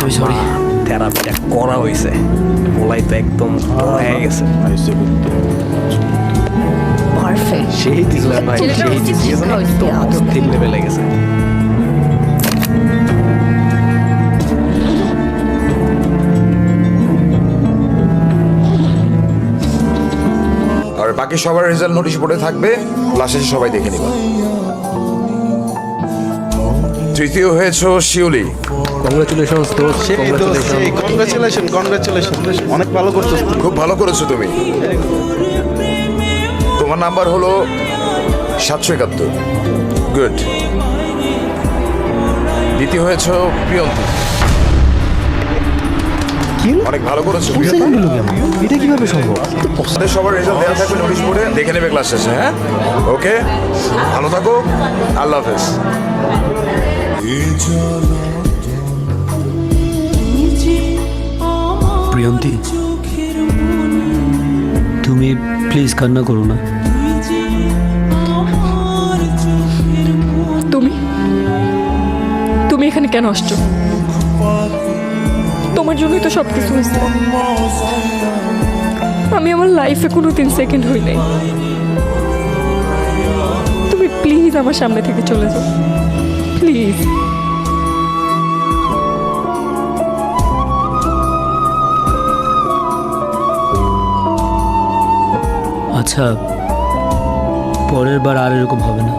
আমি সরি। থেরাপিটা করা হয়েছে, মোলাই তো একদম হয়ে গেছে। পারফেক্ট। সেই দিলাম ভাই, ছেলেটা সেই উচিত দিয়েছে শিক্ষা না, হয়েছে একদম দেওয়া। অস্থির লেভেলে গেছে। আর বাকি সবার রেজাল্ট নোটিশ বোর্ডে থাকবে, ক্লাস শেষে সবাই দেখে নিবা। তৃতীয় হয়েছে শিউলি। কংগ্রেচুলেশনস দোস্ত, কংগ্রাচুলেশন কংগ্রাচুলেশন, অনেক ভালো করছো। খুব ভালো করেছো তুমি। তোমার নাম্বার হলো 771। গুড। দ্বিতীয় হয়েছে প্রিয়ন্তী। অনেক ভালো করেছো প্রিয়ন্তী। এটা কিভাবে সম্ভব? আমাদের সবার রেজাল্ট দেওয়া থাকবে নোটিশ বোর্ডে, দেখে নেবে ক্লাস শেষে। হ্যাঁ, ওকে, ভালো থাকো, আল্লাহ হাফেজ। প্রিয়ন্তী, তুমি প্লিজ কান্না করো না। তুমি তুমি এখানে কেন আসছো? তোমার জন্যই তো সব কিছু হয়েছে। আমি আমার লাইফে কোনো দিন সেকেন্ড হই নাই। তুমি প্লিজ আমার সামনে থেকে চলে যাও, প্লিজ। আচ্ছা, পরের বার আর এরকম হবে না।